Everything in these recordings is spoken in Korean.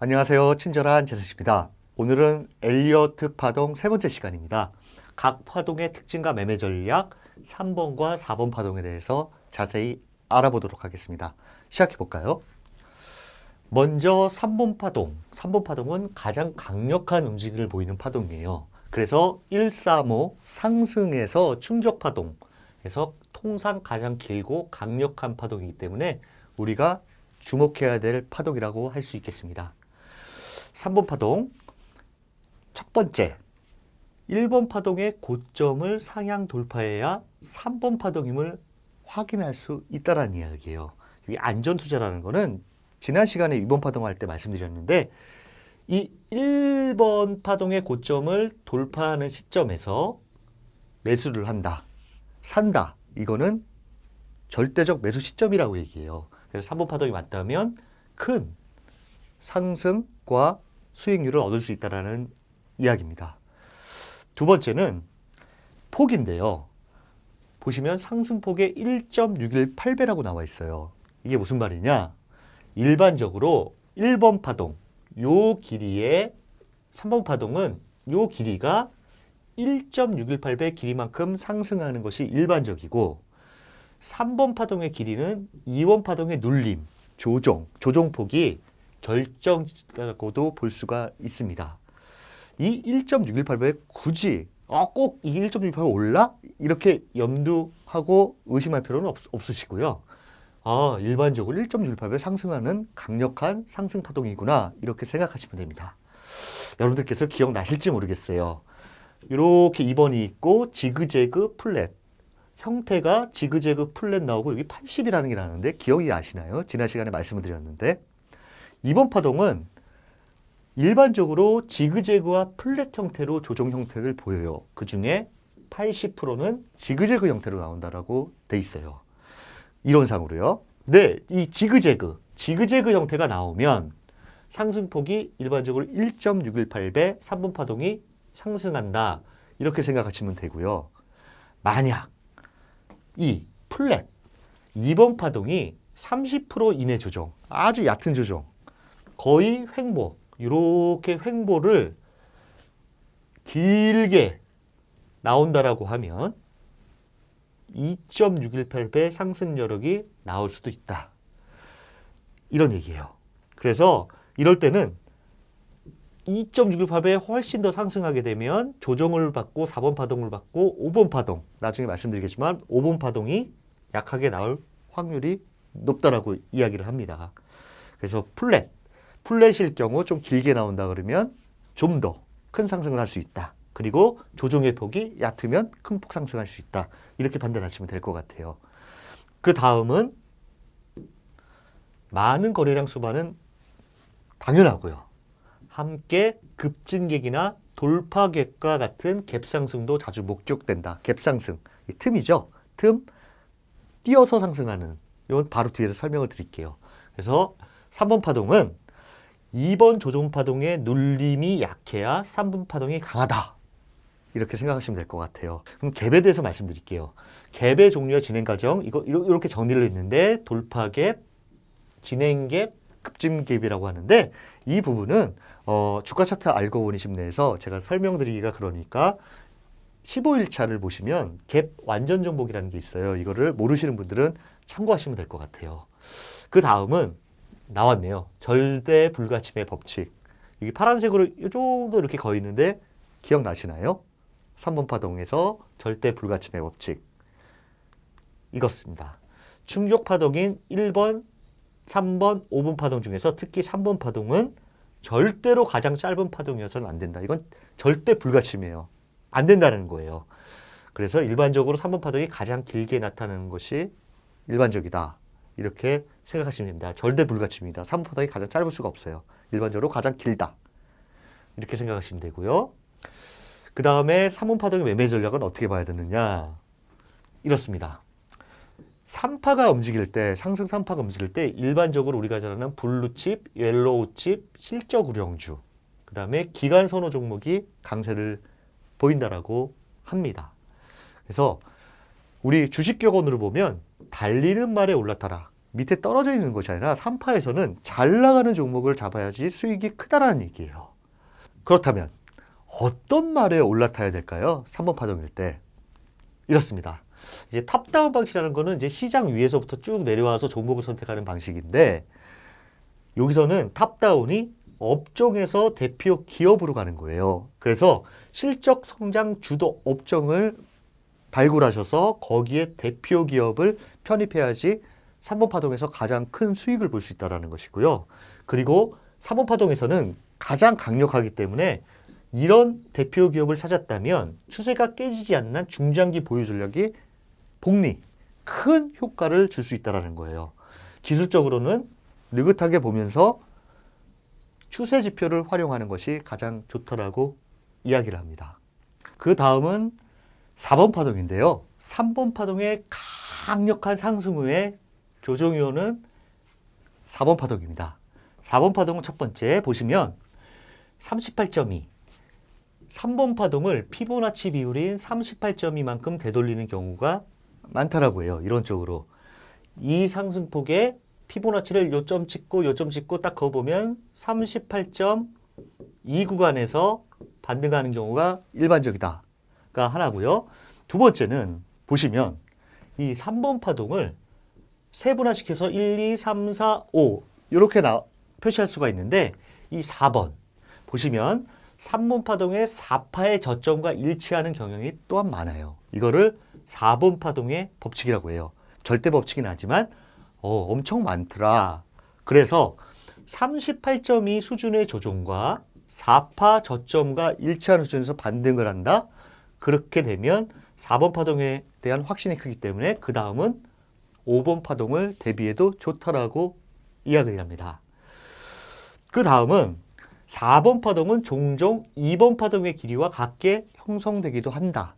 안녕하세요. 친절한 재수씨입니다. 오늘은 엘리어트 파동 세 번째 시간입니다. 각 파동의 특징과 매매 전략 3번과 4번 파동에 대해서 자세히 알아보도록 하겠습니다. 시작해 볼까요? 먼저 3번 파동. 3번 파동은 가장 강력한 움직임을 보이는 파동이에요. 그래서 135 상승에서 충격 파동에서 통상 가장 길고 강력한 파동이기 때문에 우리가 주목해야 될 파동이라고 할 수 있겠습니다. 3번 파동, 첫 번째, 1번 파동의 고점을 상향 돌파해야 3번 파동임을 확인할 수 있다는 이야기예요. 이 안전투자라는 거는 지난 시간에 2번 파동 할 때 말씀드렸는데 이 1번 파동의 고점을 돌파하는 시점에서 매수를 한다, 산다. 이거는 절대적 매수 시점이라고 얘기해요. 그래서 3번 파동이 맞다면 큰 상승과 수익률을 얻을 수 있다는 이야기입니다. 두 번째는 폭인데요. 보시면 상승폭의 1.618배라고 나와 있어요. 이게 무슨 말이냐? 일반적으로 1번 파동, 요 길이의 3번 파동은 요 길이가 1.618배 길이만큼 상승하는 것이 일반적이고 3번 파동의 길이는 2번 파동의 눌림, 조정폭이 결정적이라고도 볼 수가 있습니다. 이 1.618배에 굳이 꼭 이 1.618배 올라? 이렇게 염두하고 의심할 필요는 없으시고요. 일반적으로 1.618배 상승하는 강력한 상승 파동이구나 이렇게 생각하시면 됩니다. 여러분들께서 기억나실지 모르겠어요. 이렇게 2번이 있고 지그재그 플랫 형태가 지그재그 플랫 나오고 여기 80이라는 게 나오는데 기억이 나시나요? 지난 시간에 말씀을 드렸는데 2번 파동은 일반적으로 지그재그와 플랫 형태로 조정 형태를 보여요. 그 중에 80%는 지그재그 형태로 나온다라고 돼 있어요. 이론상으로요. 네, 이 지그재그 형태가 나오면 상승폭이 일반적으로 1.618배 3번 파동이 상승한다. 이렇게 생각하시면 되고요. 만약 이 플랫 2번 파동이 30% 이내 조정, 아주 얕은 조정, 거의 횡보, 이렇게 횡보를 길게 나온다라고 하면 2.618배 상승 여력이 나올 수도 있다. 이런 얘기예요. 그래서 이럴 때는 2.618배 훨씬 더 상승하게 되면 조정을 받고 4번 파동을 받고 5번 파동, 나중에 말씀드리겠지만 5번 파동이 약하게 나올 확률이 높다라고 이야기를 합니다. 그래서 플랫일 경우 좀 길게 나온다 그러면 좀 더 큰 상승을 할 수 있다. 그리고 조정의 폭이 얕으면 큰 폭 상승할 수 있다. 이렇게 판단하시면 될 것 같아요. 그 다음은 많은 거래량 수반은 당연하고요. 함께 급진객이나 돌파객과 같은 갭상승도 자주 목격된다. 갭상승, 이 틈이죠. 틈, 뛰어서 상승하는. 이건 바로 뒤에서 설명을 드릴게요. 그래서 3번 파동은 2번 조정 파동의 눌림이 약해야 3번 파동이 강하다. 이렇게 생각하시면 될 것 같아요. 그럼 갭에 대해서 말씀드릴게요. 갭의 종류와 진행 과정, 이렇게 정리를 했는데 돌파갭, 진행갭, 급진갭이라고 하는데 이 부분은 주가 차트 알고 보니 심내에서 제가 설명드리기가 그러니까 15일 차를 보시면 갭 완전 정복이라는 게 있어요. 이거를 모르시는 분들은 참고하시면 될 것 같아요. 그 다음은 나왔네요. 절대 불가침의 법칙. 이게 파란색으로 이 정도 이렇게 거의 있는데 기억나시나요? 3번 파동에서 절대 불가침의 법칙. 이것입니다. 충격 파동인 1번, 3번, 5번 파동 중에서 특히 3번 파동은 절대로 가장 짧은 파동이어서는 안 된다. 이건 절대 불가침이에요. 안 된다는 거예요. 그래서 일반적으로 3번 파동이 가장 길게 나타나는 것이 일반적이다. 이렇게 생각하시면 됩니다. 절대 불가침입니다. 3번 파동이 가장 짧을 수가 없어요. 일반적으로 가장 길다. 이렇게 생각하시면 되고요. 그 다음에 3번 파동의 매매 전략은 어떻게 봐야 되느냐. 이렇습니다. 3파가 움직일 때, 상승 3파가 움직일 때 일반적으로 우리가 잘 아는 블루칩, 옐로우칩, 실적 우량주, 그 다음에 기간 선호 종목이 강세를 보인다라고 합니다. 그래서 우리 주식 격언으로 보면 달리는 말에 올라타라. 밑에 떨어져 있는 것이 아니라 3파에서는 잘 나가는 종목을 잡아야지 수익이 크다라는 얘기예요. 그렇다면 어떤 말에 올라타야 될까요? 3번 파동일 때. 이렇습니다. 이제 탑다운 방식이라는 거는 이제 시장 위에서부터 쭉 내려와서 종목을 선택하는 방식인데, 여기서는 탑다운이 업종에서 대표 기업으로 가는 거예요. 그래서 실적 성장 주도 업종을 발굴하셔서 거기에 대표 기업을 편입해야지 3번 파동에서 가장 큰 수익을 볼 수 있다는 것이고요. 그리고 3번 파동에서는 가장 강력하기 때문에 이런 대표 기업을 찾았다면 추세가 깨지지 않는 한 중장기 보유 전략이 복리, 큰 효과를 줄 수 있다는 거예요. 기술적으로는 느긋하게 보면서 추세 지표를 활용하는 것이 가장 좋다라고 이야기를 합니다. 그 다음은 4번 파동인데요. 3번 파동의 강력한 상승 후에 조정이오는 4번 파동입니다. 4번 파동은 첫 번째 보시면 38.2. 3번 파동을 피보나치 비율인 38.2만큼 되돌리는 경우가 많다라고 해요. 이론적으로. 이 상승폭에 피보나치를 요점 찍고 딱 그어보면 38.2 구간에서 반등하는 경우가 일반적이다가 하나고요. 두 번째는 보시면 이 3번 파동을 세분화시켜서 1, 2, 3, 4, 5 이렇게 표시할 수가 있는데, 이 4번 보시면 3번 파동의 4파의 저점과 일치하는 경향이 또한 많아요. 이거를 4번 파동의 법칙이라고 해요. 절대 법칙은 하지만 엄청 많더라. 그래서 38.2 수준의 조정과 4파 저점과 일치하는 수준에서 반등을 한다. 그렇게 되면 4번 파동에 대한 확신이 크기 때문에 그 다음은 5번 파동을 대비해도 좋다라고 이야기를 합니다. 그 다음은 4번 파동은 종종 2번 파동의 길이와 같게 형성되기도 한다.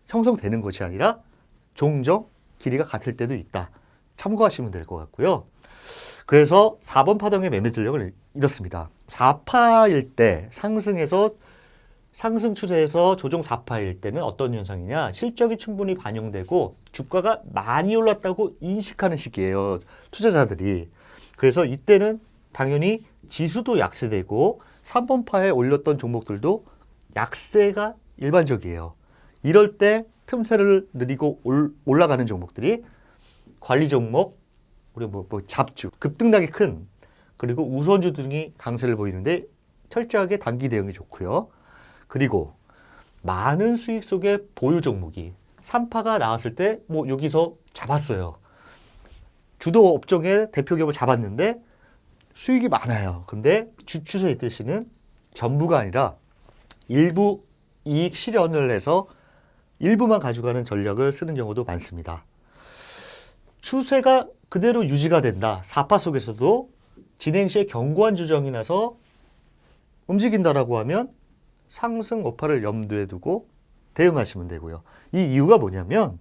형성되는 것이 아니라 종종 길이가 같을 때도 있다. 참고하시면 될 것 같고요. 그래서 4번 파동의 매매 전략은 이렇습니다. 4파일 때 상승해서 상승 추세에서 조정 4파일 때는 어떤 현상이냐, 실적이 충분히 반영되고 주가가 많이 올랐다고 인식하는 시기예요, 투자자들이. 그래서 이때는 당연히 지수도 약세되고 3번 파에 올렸던 종목들도 약세가 일반적이에요. 이럴 때 틈새를 느리고 올라가는 종목들이 관리 종목, 우리 잡주, 급등락이 큰, 그리고 우선주 등이 강세를 보이는데 철저하게 단기 대응이 좋고요. 그리고 많은 수익 속에 보유 종목이 3파가 나왔을 때 여기서 잡았어요. 주도 업종의 대표 기업을 잡았는데 수익이 많아요. 근데 주추세의 뜻은 전부가 아니라 일부 이익 실현을 해서 일부만 가져가는 전략을 쓰는 경우도 많습니다. 추세가 그대로 유지가 된다. 4파 속에서도 진행 시에 견고한 조정이 나서 움직인다라고 하면 상승 오파를 염두에 두고 대응하시면 되고요. 이 이유가 뭐냐면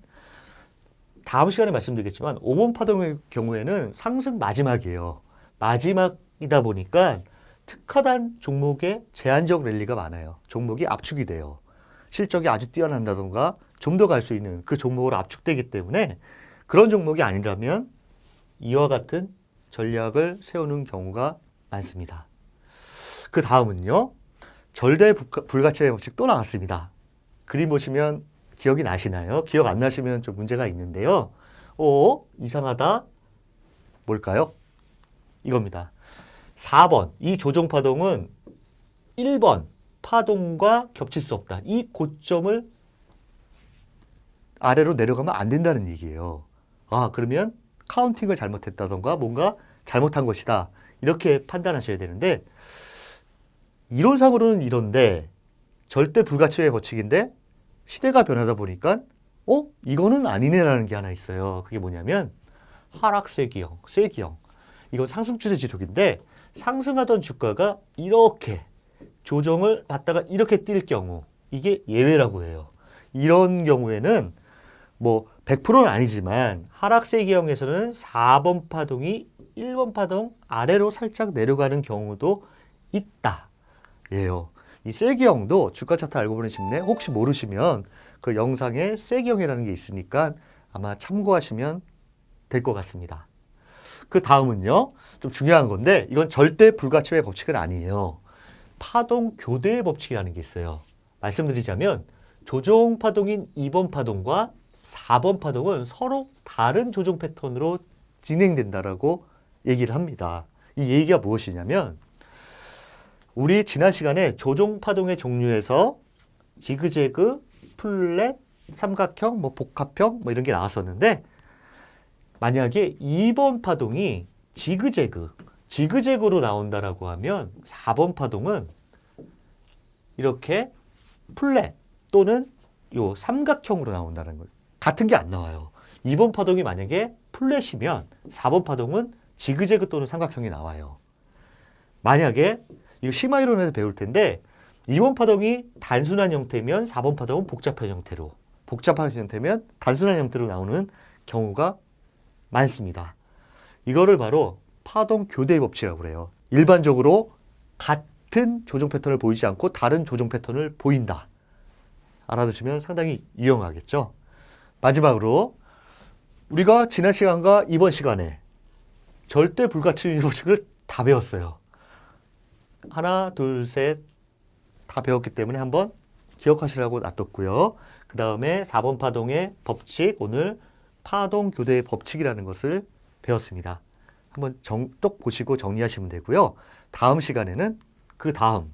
다음 시간에 말씀드리겠지만 5번 파동의 경우에는 상승 마지막이에요. 마지막이다 보니까 특화단 종목에 제한적 랠리가 많아요. 종목이 압축이 돼요. 실적이 아주 뛰어난다던가 좀 더 갈 수 있는 그 종목으로 압축되기 때문에 그런 종목이 아니라면 이와 같은 전략을 세우는 경우가 많습니다. 그 다음은요. 절대 불가침의 법칙 또 나왔습니다. 그림 보시면 기억이 나시나요? 기억 안 나시면 좀 문제가 있는데요. 이상하다. 뭘까요? 이겁니다. 4번, 이 조정파동은 1번 파동과 겹칠 수 없다. 이 고점을 아래로 내려가면 안 된다는 얘기예요. 그러면 카운팅을 잘못했다던가 뭔가 잘못한 것이다. 이렇게 판단하셔야 되는데, 이론상으로는 이런데 절대 불가침의 법칙인데 시대가 변하다 보니까 이거는 아니네라는 게 하나 있어요. 그게 뭐냐면 하락 쐐기형. 이건 상승 추세 지속인데 상승하던 주가가 이렇게 조정을 받다가 이렇게 뛸 경우, 이게 예외라고 해요. 이런 경우에는 100%는 아니지만 하락 쐐기형에서는 4번 파동이 1번 파동 아래로 살짝 내려가는 경우도 있다. 예요. 이 쐐기형도 주가 차트 알고 보니 쉽네. 혹시 모르시면 그 영상에 쐐기형이라는 게 있으니까 아마 참고하시면 될 것 같습니다. 그 다음은요, 좀 중요한 건데 이건 절대 불가침의 법칙은 아니에요. 파동 교대의 법칙이라는 게 있어요. 말씀드리자면 조종 파동인 2번 파동과 4번 파동은 서로 다른 조종 패턴으로 진행된다라고 얘기를 합니다. 이 얘기가 무엇이냐면 우리 지난 시간에 조종 파동의 종류에서 지그재그, 플랫, 삼각형, 뭐 복합형 뭐 이런 게 나왔었는데 만약에 2번 파동이 지그재그로 나온다라고 하면 4번 파동은 이렇게 플랫 또는 요 삼각형으로 나온다는 거예요. 같은 게 안 나와요. 2번 파동이 만약에 플랫이면 4번 파동은 지그재그 또는 삼각형이 나와요. 만약에 이거 심화 이론에서 배울 텐데 2번 파동이 단순한 형태면 4번 파동은 복잡한 형태로, 복잡한 형태면 단순한 형태로 나오는 경우가 많습니다. 이거를 바로 파동 교대의 법칙이라고 그래요. 일반적으로 같은 조종 패턴을 보이지 않고 다른 조종 패턴을 보인다. 알아두시면 상당히 유용하겠죠. 마지막으로 우리가 지난 시간과 이번 시간에 절대 불가침의 법칙을 다 배웠어요. 하나, 둘, 셋 다 배웠기 때문에 한번 기억하시라고 놔뒀고요. 그 다음에 4번 파동의 법칙, 오늘 파동 교대의 법칙이라는 것을 배웠습니다. 한번 똑 보시고 정리하시면 되고요. 다음 시간에는 그 다음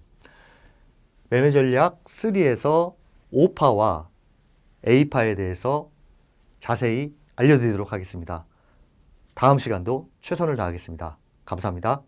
매매 전략 3에서 5파와 A파에 대해서 자세히 알려드리도록 하겠습니다. 다음 시간도 최선을 다하겠습니다. 감사합니다.